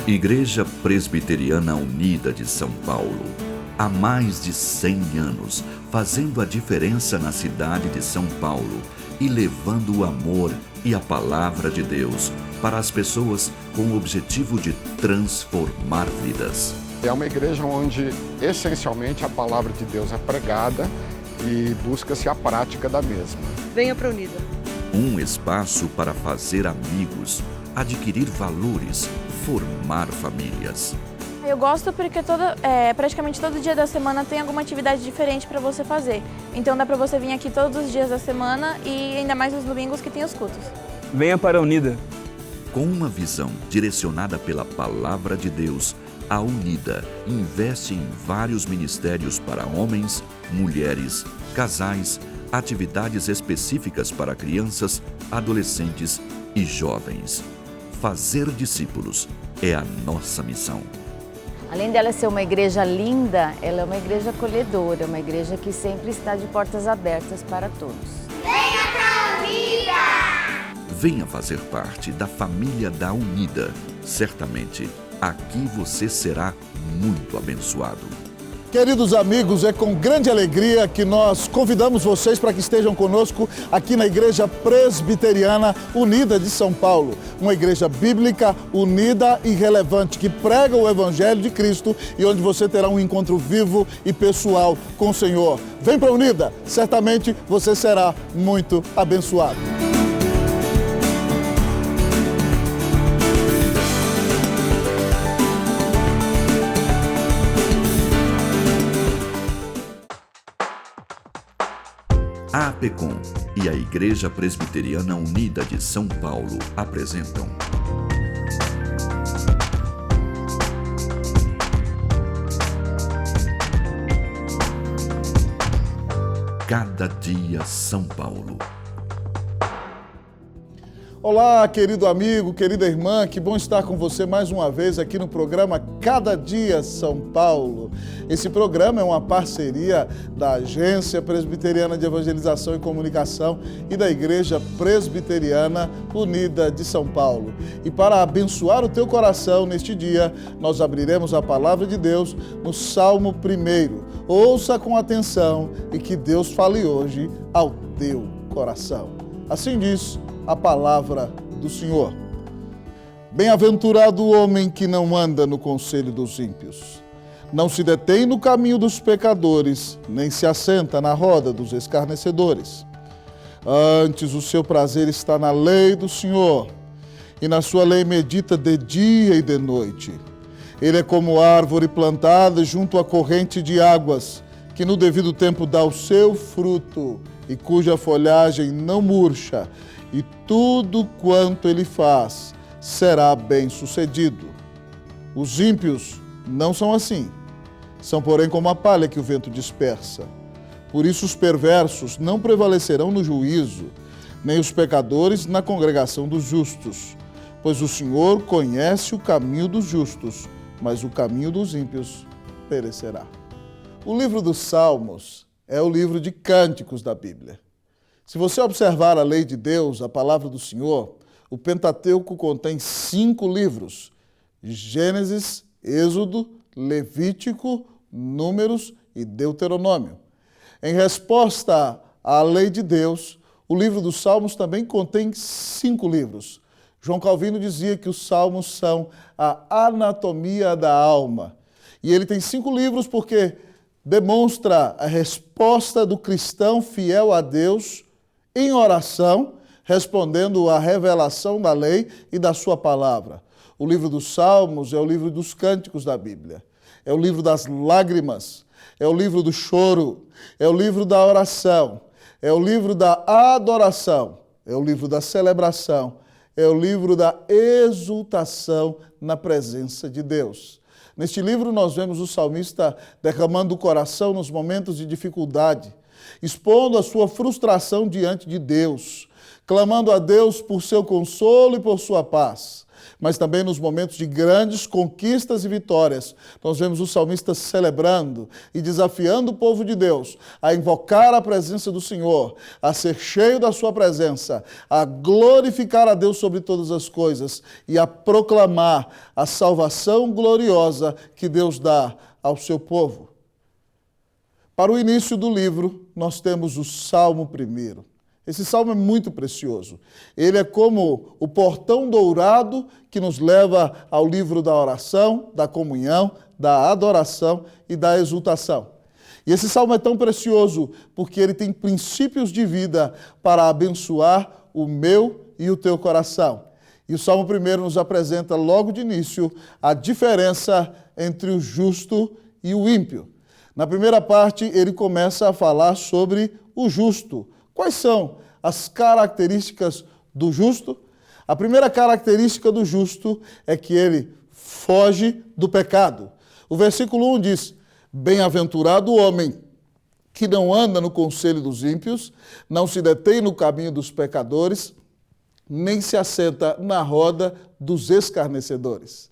Igreja Presbiteriana Unida de São Paulo. Há mais de 100 anos, fazendo a diferença na cidade de São Paulo e levando o amor e a palavra de Deus para as pessoas com o objetivo de transformar vidas. É uma igreja onde, essencialmente, a palavra de Deus é pregada e busca-se a prática da mesma. Venha para a Unida. Um espaço para fazer amigos, adquirir valores, formar famílias. Eu gosto porque praticamente todo dia da semana tem alguma atividade diferente para você fazer. Então dá para você vir aqui todos os dias da semana e ainda mais nos domingos que tem os cultos. Venha para a Unida. Com uma visão direcionada pela Palavra de Deus, a Unida investe em vários ministérios para homens, mulheres, casais, atividades específicas para crianças, adolescentes e jovens. Fazer discípulos é a nossa missão. Além dela ser uma igreja linda, ela é uma igreja acolhedora, uma igreja que sempre está de portas abertas para todos. Venha pra Unida! Venha fazer parte da família da Unida. Certamente, aqui você será muito abençoado. Queridos amigos, é com grande alegria que nós convidamos vocês para que estejam conosco aqui na Igreja Presbiteriana Unida de São Paulo. Uma igreja bíblica, unida e relevante, que prega o Evangelho de Cristo e onde você terá um encontro vivo e pessoal com o Senhor. Vem para a Unida, certamente você será muito abençoado. A APECOM e a Igreja Presbiteriana Unida de São Paulo apresentam Cada Dia São Paulo. Olá, querido amigo, querida irmã, que bom estar com você mais uma vez aqui no programa Cada Dia São Paulo. Esse programa é uma parceria da Agência Presbiteriana de Evangelização e Comunicação e da Igreja Presbiteriana Unida de São Paulo. E para abençoar o teu coração neste dia, nós abriremos a palavra de Deus no Salmo 1. Ouça com atenção e que Deus fale hoje ao teu coração. Assim diz a palavra do Senhor. Bem-aventurado o homem que não anda no conselho dos ímpios, não se detém no caminho dos pecadores, nem se assenta na roda dos escarnecedores. Antes o seu prazer está na lei do Senhor, e na sua lei medita de dia e de noite. Ele é como árvore plantada junto à corrente de águas, que no devido tempo dá o seu fruto, e cuja folhagem não murcha, e tudo quanto ele faz será bem-sucedido. Os ímpios não são assim, são porém como a palha que o vento dispersa. Por isso os perversos não prevalecerão no juízo, nem os pecadores na congregação dos justos. Pois o Senhor conhece o caminho dos justos, mas o caminho dos ímpios perecerá. O livro dos Salmos é o livro de cânticos da Bíblia. Se você observar a lei de Deus, a palavra do Senhor, o Pentateuco contém 5 livros: Gênesis, Êxodo, Levítico, Números e Deuteronômio. Em resposta à lei de Deus, o livro dos Salmos também contém 5 livros. João Calvino dizia que os Salmos são a anatomia da alma. E ele tem 5 livros porque demonstra a resposta do cristão fiel a Deus em oração, respondendo à revelação da lei e da sua palavra. O livro dos Salmos é o livro dos cânticos da Bíblia. É o livro das lágrimas, é o livro do choro, é o livro da oração, é o livro da adoração, é o livro da celebração, é o livro da exultação na presença de Deus. Neste livro nós vemos o salmista derramando o coração nos momentos de dificuldade, expondo a sua frustração diante de Deus, clamando a Deus por seu consolo e por sua paz. mas também nos momentos de grandes conquistas e vitórias. Nós vemos o salmista celebrando e desafiando o povo de Deus a invocar a presença do Senhor, a ser cheio da sua presença, a glorificar a Deus sobre todas as coisas e a proclamar a salvação gloriosa que Deus dá ao seu povo. Para o início do livro, nós temos o Salmo 1. Esse salmo é muito precioso. Ele é como o portão dourado que nos leva ao livro da oração, da comunhão, da adoração e da exultação. E esse salmo é tão precioso porque ele tem princípios de vida para abençoar o meu e o teu coração. E o Salmo 1 nos apresenta logo de início a diferença entre o justo e o ímpio. Na primeira parte, ele começa a falar sobre o justo. Quais são as características do justo? A primeira característica do justo é que ele foge do pecado. O versículo 1 diz: bem-aventurado o homem que não anda no conselho dos ímpios, não se detém no caminho dos pecadores, nem se assenta na roda dos escarnecedores.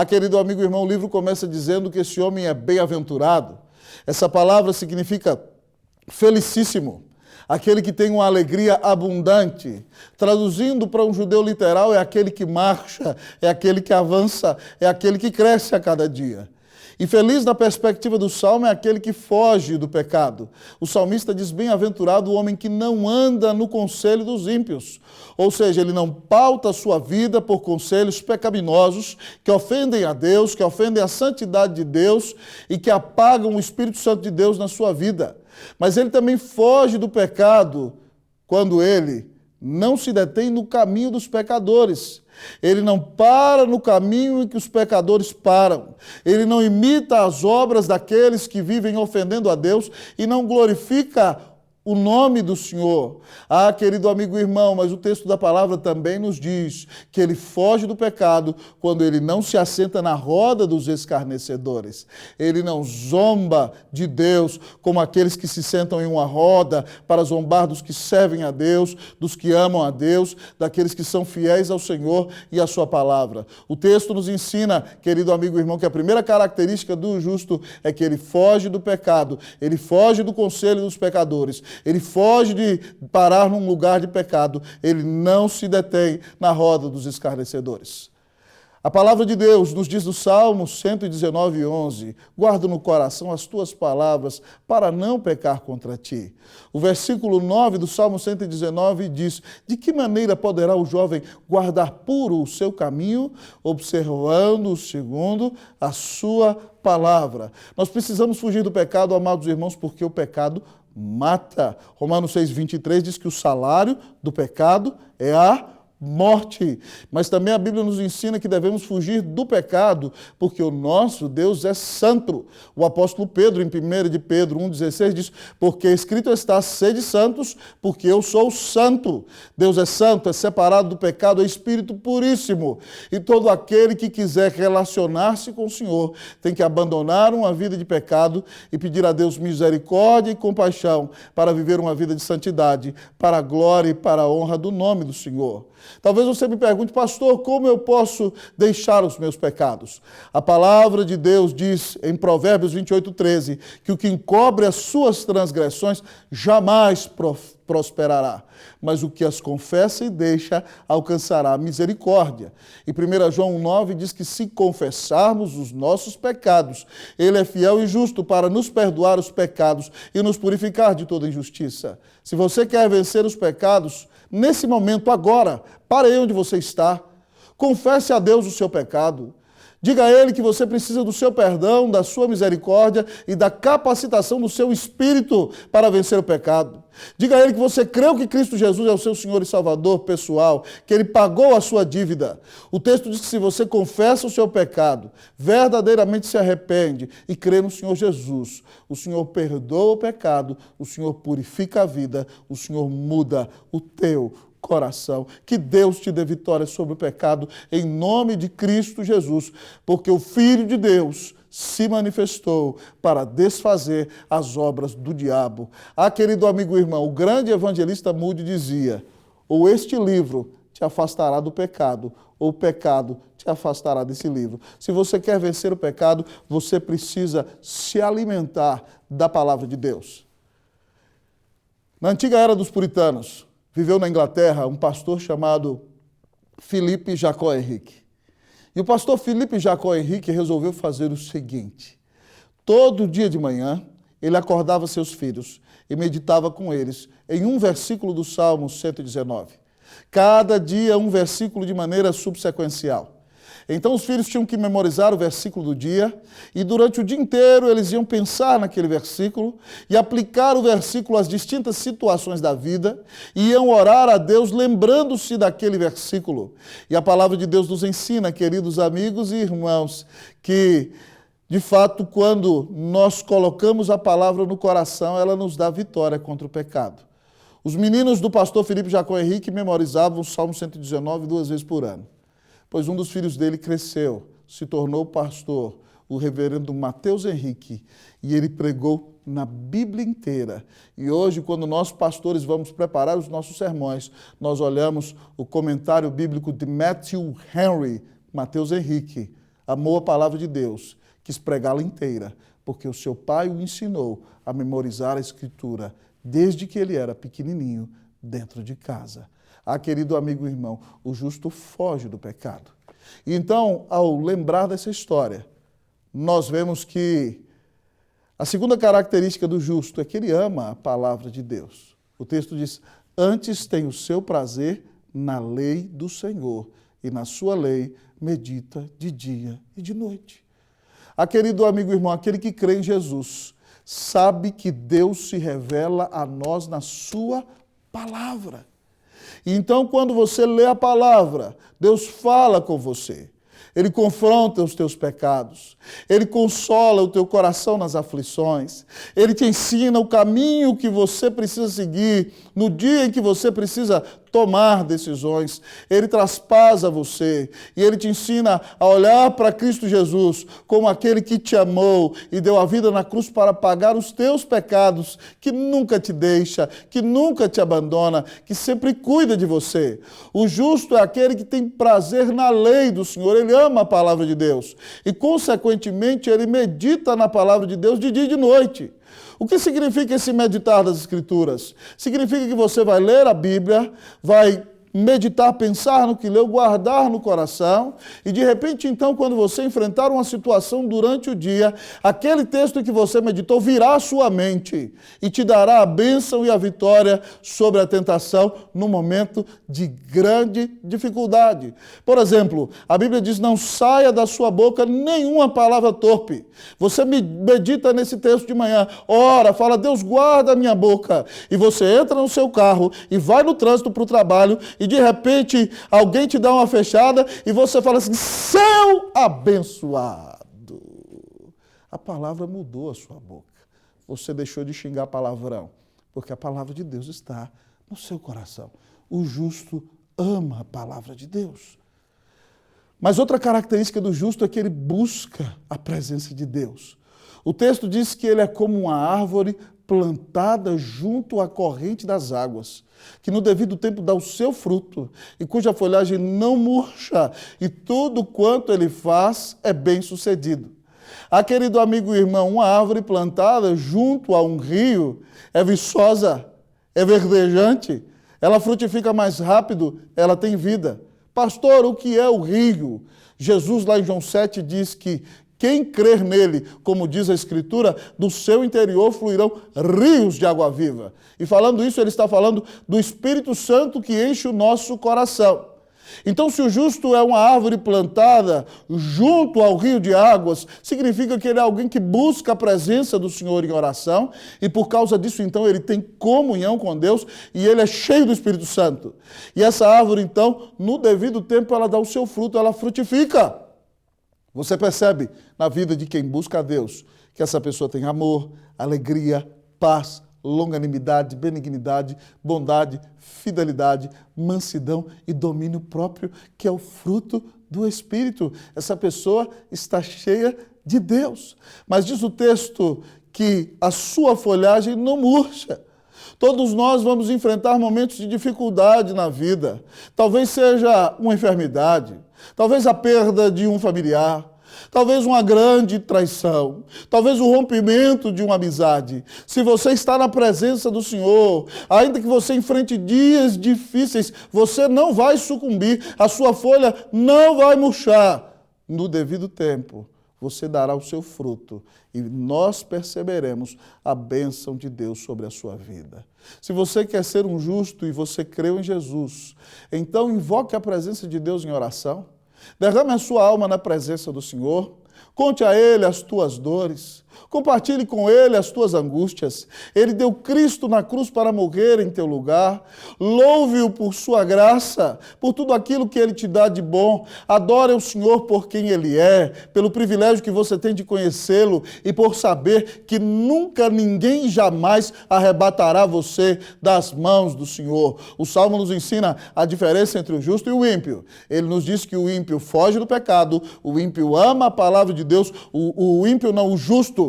Querido amigo e irmão, o livro começa dizendo que esse homem é bem-aventurado. Essa palavra significa felicíssimo, aquele que tem uma alegria abundante. Traduzindo para um judeu literal, é aquele que marcha, é aquele que avança, é aquele que cresce a cada dia. E feliz na perspectiva do Salmo é aquele que foge do pecado. O salmista diz: bem-aventurado o homem que não anda no conselho dos ímpios. Ou seja, ele não pauta a sua vida por conselhos pecaminosos que ofendem a Deus, que ofendem a santidade de Deus e que apagam o Espírito Santo de Deus na sua vida. Mas ele também foge do pecado quando ele não se detém no caminho dos pecadores. Ele não para no caminho em que os pecadores param. Ele não imita as obras daqueles que vivem ofendendo a Deus e não glorifica o nome do Senhor. Querido amigo e irmão, mas o texto da palavra também nos diz que ele foge do pecado quando ele não se assenta na roda dos escarnecedores. Ele não zomba de Deus como aqueles que se sentam em uma roda para zombar dos que servem a Deus, dos que amam a Deus, daqueles que são fiéis ao Senhor e à sua palavra. O texto nos ensina, querido amigo e irmão, que a primeira característica do justo é que ele foge do pecado, ele foge do conselho dos pecadores. Ele foge de parar num lugar de pecado, ele não se detém na roda dos escarnecedores. A palavra de Deus nos diz no Salmo 119:11, guarda no coração as tuas palavras para não pecar contra ti. O versículo 9 do Salmo 119 diz: de que maneira poderá o jovem guardar puro o seu caminho, observando segundo a sua palavra. Nós precisamos fugir do pecado, amados irmãos, porque o pecado mata. Romanos 6:23 diz que o salário do pecado é a morte. Mas também a Bíblia nos ensina que devemos fugir do pecado, porque o nosso Deus é santo. O apóstolo Pedro, em 1 de Pedro 1,16, diz: porque escrito está, sede santos, porque eu sou santo. Deus é santo, é separado do pecado, é espírito puríssimo. E todo aquele que quiser relacionar-se com o Senhor tem que abandonar uma vida de pecado e pedir a Deus misericórdia e compaixão para viver uma vida de santidade, para a glória e para a honra do nome do Senhor. Talvez você me pergunte: pastor, como eu posso deixar os meus pecados? A palavra de Deus diz em Provérbios 28:13 que o que encobre as suas transgressões jamais prosperará, mas o que as confessa e deixa alcançará misericórdia. E 1 João 9 diz que se confessarmos os nossos pecados, Ele é fiel e justo para nos perdoar os pecados e nos purificar de toda injustiça. Se você quer vencer os pecados, nesse momento, agora, pare aí onde você está, confesse a Deus o seu pecado, diga a Ele que você precisa do seu perdão, da sua misericórdia e da capacitação do seu espírito para vencer o pecado. Diga a Ele que você creu que Cristo Jesus é o seu Senhor e Salvador pessoal, que Ele pagou a sua dívida. O texto diz que se você confessa o seu pecado, verdadeiramente se arrepende e crê no Senhor Jesus, o Senhor perdoa o pecado, o Senhor purifica a vida, o Senhor muda o teu coração. Que Deus te dê vitória sobre o pecado em nome de Cristo Jesus, porque o Filho de Deus se manifestou para desfazer as obras do diabo. Querido amigo e irmão, o grande evangelista Moody dizia: ou este livro te afastará do pecado, ou o pecado te afastará desse livro. Se você quer vencer o pecado, você precisa se alimentar da palavra de Deus. Na antiga era dos puritanos, viveu na Inglaterra um pastor chamado Philippe Jacot Henrique. E o pastor Philippe Jacot Henrique resolveu fazer o seguinte: todo dia de manhã, ele acordava seus filhos e meditava com eles em um versículo do Salmo 119. Cada dia um versículo de maneira subsequencial. Então os filhos tinham que memorizar o versículo do dia e durante o dia inteiro eles iam pensar naquele versículo e aplicar o versículo às distintas situações da vida e iam orar a Deus lembrando-se daquele versículo. E a palavra de Deus nos ensina, queridos amigos e irmãos, que de fato quando nós colocamos a palavra no coração, ela nos dá vitória contra o pecado. Os meninos do pastor Philippe Jacot Henrique memorizavam o Salmo 119 2 vezes por ano. Pois um dos filhos dele cresceu, se tornou pastor, o reverendo Mateus Henrique, e ele pregou na Bíblia inteira. E hoje, quando nós pastores vamos preparar os nossos sermões, nós olhamos o comentário bíblico de Matthew Henry. Mateus Henrique amou a palavra de Deus, quis pregá-la inteira, porque o seu pai o ensinou a memorizar a Escritura desde que ele era pequenininho dentro de casa. Ah, querido amigo e irmão, o justo foge do pecado. E então, ao lembrar dessa história, nós vemos que a segunda característica do justo é que ele ama a palavra de Deus. O texto diz: antes tem o seu prazer na lei do Senhor, e na sua lei medita de dia e de noite. Ah, querido amigo e irmão, aquele que crê em Jesus sabe que Deus se revela a nós na sua palavra. Então, quando você lê a palavra, Deus fala com você. Ele confronta os teus pecados. Ele consola o teu coração nas aflições. Ele te ensina o caminho que você precisa seguir no dia em que você precisa tomar decisões. Ele traspasa você e ele te ensina a olhar para Cristo Jesus como aquele que te amou e deu a vida na cruz para pagar os teus pecados, que nunca te deixa, que nunca te abandona, que sempre cuida de você. O justo é aquele que tem prazer na lei do Senhor. Ele ama a palavra de Deus e, consequentemente, ele medita na palavra de Deus de dia e de noite. O que significa esse meditar das Escrituras? Significa que você vai ler a Bíblia, vai meditar, pensar no que leu, guardar no coração e, de repente, então, quando você enfrentar uma situação durante o dia, aquele texto que você meditou virá à sua mente e te dará a bênção e a vitória sobre a tentação no momento de grande dificuldade. Por exemplo, a Bíblia diz: não saia da sua boca nenhuma palavra torpe. Você medita nesse texto de manhã, ora, fala: Deus, guarda a minha boca. E você entra no seu carro e vai no trânsito para o trabalho e de repente alguém te dá uma fechada e você fala assim: céu abençoado. A palavra mudou a sua boca. Você deixou de xingar palavrão, porque a palavra de Deus está no seu coração. O justo ama a palavra de Deus. Mas outra característica do justo é que ele busca a presença de Deus. O texto diz que ele é como uma árvore plantada junto à corrente das águas, que no devido tempo dá o seu fruto, e cuja folhagem não murcha, e tudo quanto ele faz é bem sucedido. Ah, querido amigo e irmão, uma árvore plantada junto a um rio é viçosa, é verdejante, ela frutifica mais rápido, ela tem vida. Pastor, o que é o rio? Jesus, lá em João 7, diz que quem crer nele, como diz a Escritura, do seu interior fluirão rios de água viva. E falando isso, ele está falando do Espírito Santo que enche o nosso coração. Então, se o justo é uma árvore plantada junto ao rio de águas, significa que ele é alguém que busca a presença do Senhor em oração, e por causa disso, então, ele tem comunhão com Deus e ele é cheio do Espírito Santo. E essa árvore, então, no devido tempo, ela dá o seu fruto, ela frutifica. Você percebe na vida de quem busca a Deus que essa pessoa tem amor, alegria, paz, longanimidade, benignidade, bondade, fidelidade, mansidão e domínio próprio, que é o fruto do Espírito. Essa pessoa está cheia de Deus. Mas diz o texto que a sua folhagem não murcha. Todos nós vamos enfrentar momentos de dificuldade na vida. Talvez seja uma enfermidade, talvez a perda de um familiar, talvez uma grande traição, talvez o rompimento de uma amizade. Se você está na presença do Senhor, ainda que você enfrente dias difíceis, você não vai sucumbir, a sua folha não vai murchar. No devido tempo, você dará o seu fruto e nós perceberemos a bênção de Deus sobre a sua vida. Se você quer ser um justo e você creu em Jesus, então invoque a presença de Deus em oração, derrame a sua alma na presença do Senhor, conte a Ele as tuas dores, compartilhe com Ele as tuas angústias. Ele deu Cristo na cruz para morrer em teu lugar. Louve-o por sua graça, por tudo aquilo que Ele te dá de bom. Adore o Senhor por quem Ele é, pelo privilégio que você tem de conhecê-lo e por saber que nunca ninguém jamais arrebatará você das mãos do Senhor. O Salmo nos ensina a diferença entre o justo e o ímpio. Ele nos diz que o ímpio foge do pecado, o ímpio ama a palavra de Deus, o ímpio não, o justo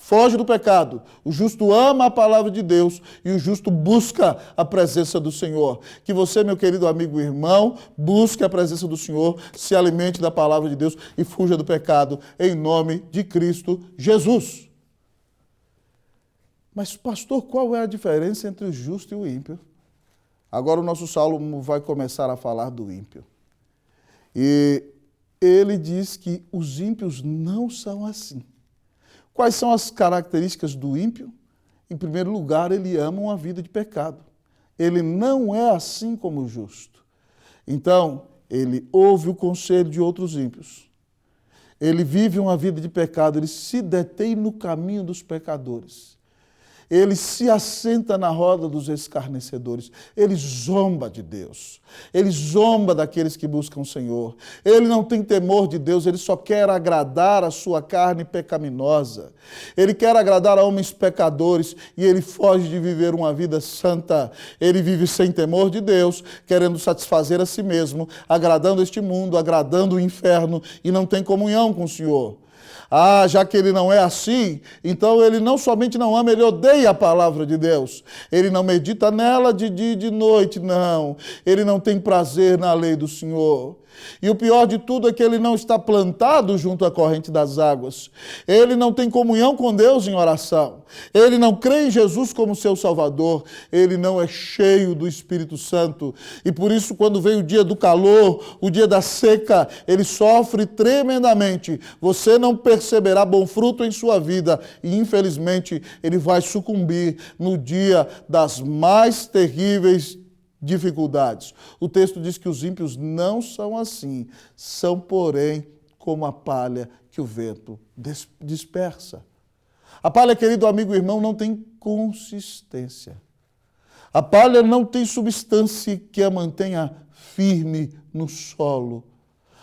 foge do pecado, o justo ama a palavra de Deus e o justo busca a presença do Senhor. Que você, meu querido amigo e irmão, busque a presença do Senhor, se alimente da palavra de Deus e fuja do pecado, em nome de Cristo Jesus. Mas, pastor, qual é a diferença entre o justo e o ímpio? Agora o nosso Salmo vai começar a falar do ímpio. E ele diz que os ímpios não são assim. Quais são as características do ímpio? Em primeiro lugar, ele ama uma vida de pecado. Ele não é assim como o justo. Então, ele ouve o conselho de outros ímpios. Ele vive uma vida de pecado, ele se detém no caminho dos pecadores. Ele se assenta na roda dos escarnecedores. Ele zomba de Deus. Ele zomba daqueles que buscam o Senhor. Ele não tem temor de Deus, ele só quer agradar a sua carne pecaminosa. Ele quer agradar a homens pecadores e ele foge de viver uma vida santa. Ele vive sem temor de Deus, querendo satisfazer a si mesmo, agradando este mundo, agradando o inferno e não tem comunhão com o Senhor. Ah, já que ele não é assim, então ele não somente não ama, ele odeia a palavra de Deus. Ele não medita nela de dia e de noite, não. Ele não tem prazer na lei do Senhor. E o pior de tudo é que ele não está plantado junto à corrente das águas. Ele não tem comunhão com Deus em oração. Ele não crê em Jesus como seu Salvador. Ele não é cheio do Espírito Santo. E por isso, quando vem o dia do calor, o dia da seca, ele sofre tremendamente. Você não perceberá bom fruto em sua vida. E, infelizmente, ele vai sucumbir no dia das mais terríveis dificuldades. O texto diz que os ímpios não são assim, são, porém, como a palha que o vento dispersa. A palha, querido amigo e irmão, não tem consistência. A palha não tem substância que a mantenha firme no solo.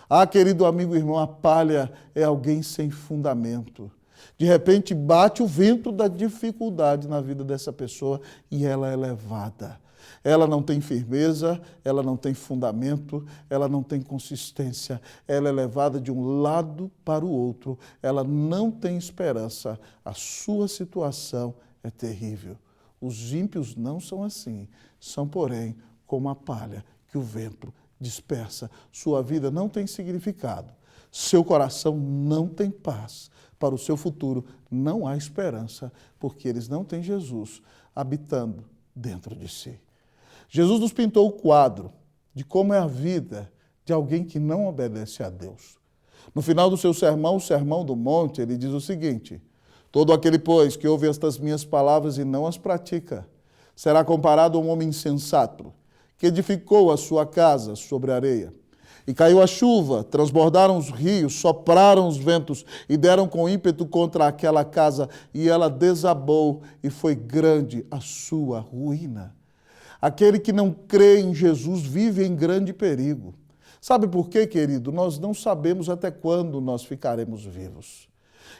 Ah, querido amigo e irmão, a palha é alguém sem fundamento. De repente bate o vento da dificuldade na vida dessa pessoa e ela é levada. Ela não tem firmeza, ela não tem fundamento, ela não tem consistência. Ela é levada de um lado para o outro. Ela não tem esperança. A sua situação é terrível. Os ímpios não são assim. São, porém, como a palha que o vento dispersa. Sua vida não tem significado. Seu coração não tem paz. Para o seu futuro não há esperança, porque eles não têm Jesus habitando dentro de si. Jesus nos pintou o quadro de como é a vida de alguém que não obedece a Deus. No final do seu sermão, o Sermão do Monte, ele diz o seguinte: todo aquele, pois, que ouve estas minhas palavras e não as pratica, será comparado a um homem insensato, que edificou a sua casa sobre a areia. E caiu a chuva, transbordaram os rios, sopraram os ventos e deram com ímpeto contra aquela casa, e ela desabou, e foi grande a sua ruína. Aquele que não crê em Jesus vive em grande perigo. Sabe por quê, querido? Nós não sabemos até quando nós ficaremos vivos.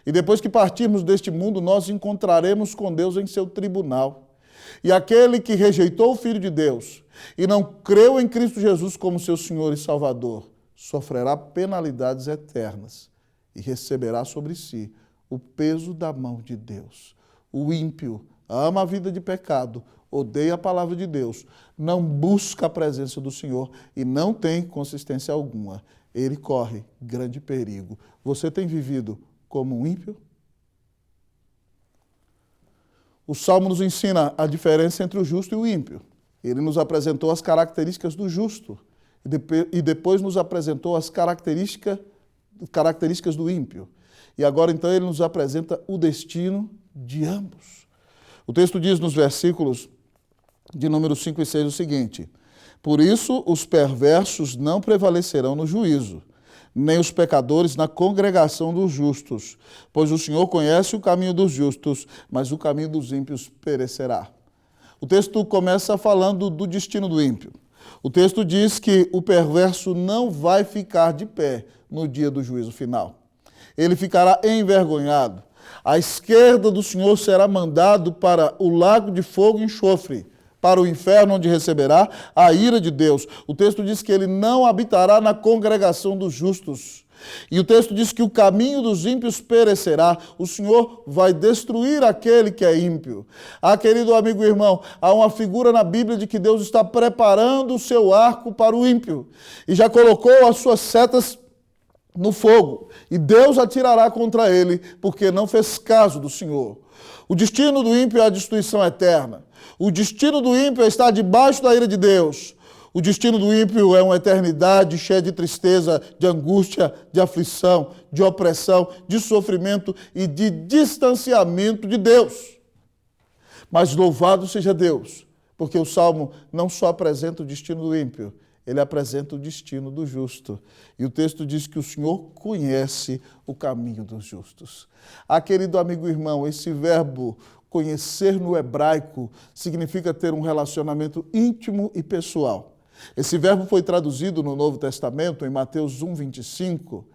E depois que partirmos deste mundo, nós encontraremos com Deus em seu tribunal. E aquele que rejeitou o Filho de Deus e não creu em Cristo Jesus como seu Senhor e Salvador, sofrerá penalidades eternas e receberá sobre si o peso da mão de Deus. O ímpio ama a vida de pecado, odeia a palavra de Deus, não busca a presença do Senhor e não tem consistência alguma, ele corre grande perigo. Você tem vivido como um ímpio? O Salmo nos ensina a diferença entre o justo e o ímpio. Ele nos apresentou as características do justo e depois nos apresentou as características do ímpio. E agora, então, ele nos apresenta o destino de ambos. O texto diz nos versículos de número 5 e 6 o seguinte: por isso os perversos não prevalecerão no juízo, nem os pecadores na congregação dos justos, pois o Senhor conhece o caminho dos justos, mas o caminho dos ímpios perecerá. O texto começa falando do destino do ímpio. O texto diz que o perverso não vai ficar de pé no dia do juízo final. Ele ficará envergonhado. À esquerda do Senhor será mandado para o lago de fogo e enxofre, para o inferno, onde receberá a ira de Deus. O texto diz que ele não habitará na congregação dos justos. E o texto diz que o caminho dos ímpios perecerá. O Senhor vai destruir aquele que é ímpio. Ah, querido amigo e irmão, há uma figura na Bíblia de que Deus está preparando o seu arco para o ímpio. E já colocou as suas setas no fogo. E Deus atirará contra ele, porque não fez caso do Senhor. O destino do ímpio é a destruição eterna. O destino do ímpio é estar debaixo da ira de Deus. O destino do ímpio é uma eternidade cheia de tristeza, de angústia, de aflição, de opressão, de sofrimento e de distanciamento de Deus. Mas louvado seja Deus, porque o Salmo não só apresenta o destino do ímpio, ele apresenta o destino do justo. E o texto diz que o Senhor conhece o caminho dos justos. Ah, querido amigo e irmão, esse verbo conhecer no hebraico significa ter um relacionamento íntimo e pessoal. Esse verbo foi traduzido no Novo Testamento, em Mateus 1:25,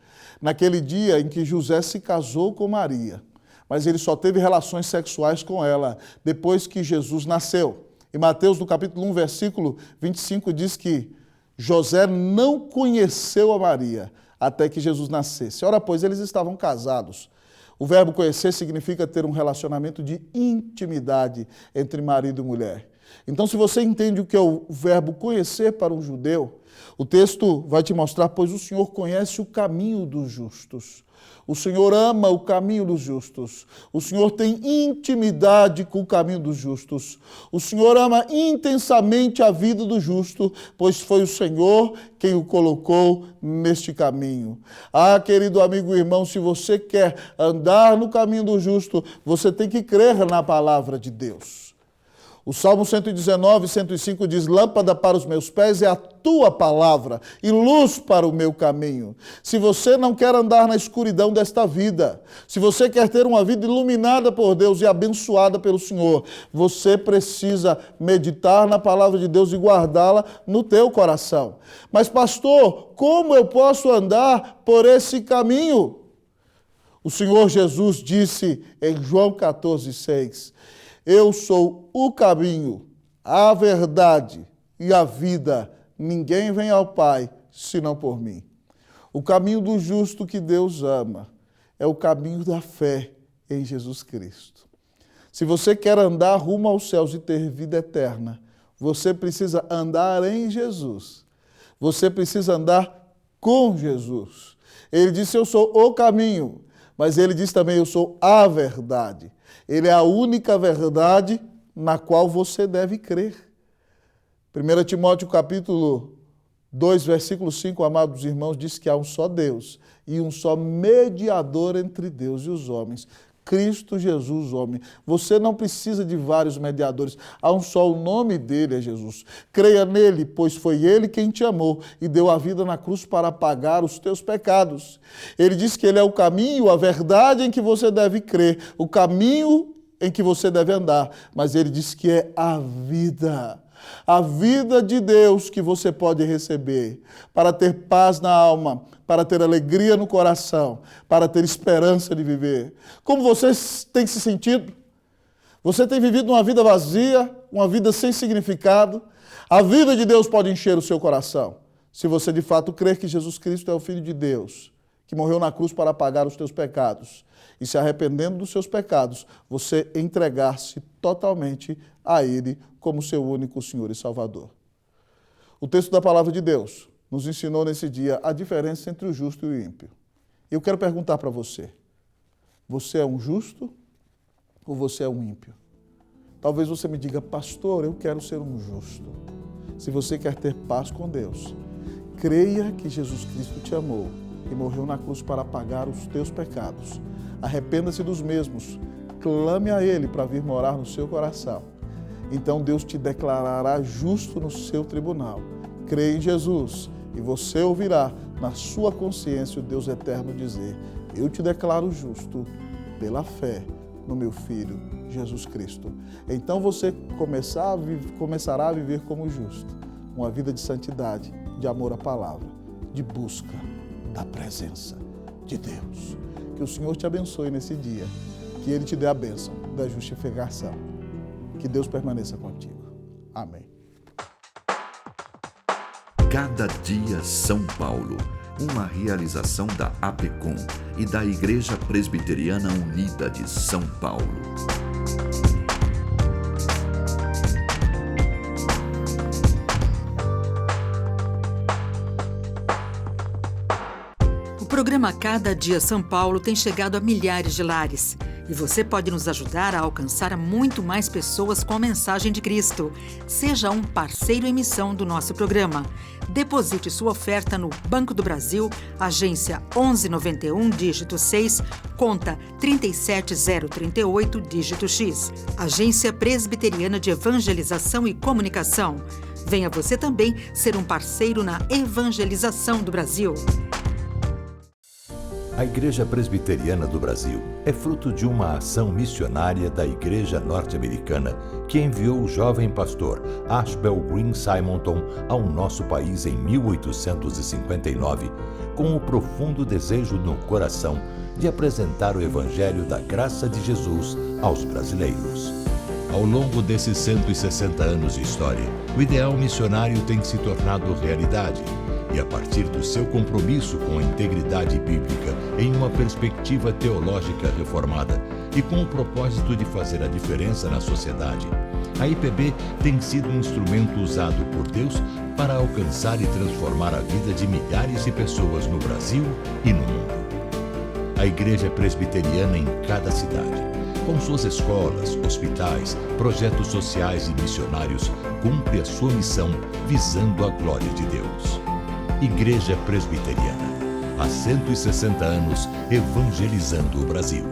naquele dia em que José se casou com Maria, mas ele só teve relações sexuais com ela depois que Jesus nasceu. Em Mateus, no capítulo 1, versículo 25, diz que José não conheceu a Maria até que Jesus nascesse. Ora, pois, eles estavam casados. O verbo conhecer significa ter um relacionamento de intimidade entre marido e mulher. Então, se você entende o que é o verbo conhecer para um judeu, o texto vai te mostrar, pois o Senhor conhece o caminho dos justos. O Senhor ama o caminho dos justos. O Senhor tem intimidade com o caminho dos justos. O Senhor ama intensamente a vida do justo, pois foi o Senhor quem o colocou neste caminho. Ah, querido amigo e irmão, se você quer andar no caminho do justo, você tem que crer na palavra de Deus. O Salmo 119, 105 diz: lâmpada para os meus pés é a tua palavra e luz para o meu caminho. Se você não quer andar na escuridão desta vida, se você quer ter uma vida iluminada por Deus e abençoada pelo Senhor, você precisa meditar na palavra de Deus e guardá-la no teu coração. Mas, pastor, como eu posso andar por esse caminho? O Senhor Jesus disse em João 14:6, eu sou o caminho, a verdade e a vida. Ninguém vem ao Pai senão por mim. O caminho do justo que Deus ama é o caminho da fé em Jesus Cristo. Se você quer andar rumo aos céus e ter vida eterna, você precisa andar em Jesus. Você precisa andar com Jesus. Ele disse, eu sou o caminho, mas ele diz também, eu sou a verdade. Ele é a única verdade na qual você deve crer. 1 Timóteo capítulo 2, versículo 5, amados irmãos, diz que há um só Deus e um só mediador entre Deus e os homens, Cristo Jesus, homem. Você não precisa de vários mediadores, há um só, o nome dele é Jesus. Creia nele, pois foi ele quem te amou e deu a vida na cruz para pagar os teus pecados. Ele diz que ele é o caminho, a verdade em que você deve crer, o caminho em que você deve andar, mas ele diz que é a vida de Deus que você pode receber para ter paz na alma, para ter alegria no coração, para ter esperança de viver. Como você tem se sentido? Você tem vivido uma vida vazia, uma vida sem significado? A vida de Deus pode encher o seu coração, se você de fato crer que Jesus Cristo é o Filho de Deus, que morreu na cruz para pagar os teus pecados. E se arrependendo dos seus pecados, você entregar-se totalmente a Ele como seu único Senhor e Salvador. O texto da Palavra de Deus nos ensinou nesse dia a diferença entre o justo e o ímpio. Eu quero perguntar para você, você é um justo ou você é um ímpio? Talvez você me diga, pastor, eu quero ser um justo. Se você quer ter paz com Deus, creia que Jesus Cristo te amou e morreu na cruz para pagar os teus pecados. Arrependa-se dos mesmos, clame a Ele para vir morar no seu coração. Então Deus te declarará justo no seu tribunal. Creia em Jesus e você ouvirá na sua consciência o Deus eterno dizer, eu te declaro justo pela fé no meu Filho, Jesus Cristo. Então você começará a viver como justo, uma vida de santidade, de amor à palavra, de busca da presença de Deus. Que o Senhor te abençoe nesse dia, que Ele te dê a bênção da justificação. Que Deus permaneça contigo. Amém. Cada dia São Paulo, uma realização da APECOM e da Igreja Presbiteriana Unida de São Paulo. O programa Cada Dia São Paulo tem chegado a milhares de lares. E você pode nos ajudar a alcançar muito mais pessoas com a mensagem de Cristo. Seja um parceiro em missão do nosso programa. Deposite sua oferta no Banco do Brasil, agência 1191, dígito 6, conta 37038, dígito X. Agência Presbiteriana de Evangelização e Comunicação. Venha você também ser um parceiro na evangelização do Brasil. A Igreja Presbiteriana do Brasil é fruto de uma ação missionária da Igreja Norte-Americana que enviou o jovem pastor Ashbel Green Simonton ao nosso país em 1859, com o profundo desejo no coração de apresentar o Evangelho da graça de Jesus aos brasileiros. Ao longo desses 160 anos de história, o ideal missionário tem se tornado realidade. E a partir do seu compromisso com a integridade bíblica em uma perspectiva teológica reformada e com o propósito de fazer a diferença na sociedade, a IPB tem sido um instrumento usado por Deus para alcançar e transformar a vida de milhares de pessoas no Brasil e no mundo. A Igreja Presbiteriana em cada cidade, com suas escolas, hospitais, projetos sociais e missionários, cumpre a sua missão visando a glória de Deus. Igreja Presbiteriana, há 160 anos, evangelizando o Brasil.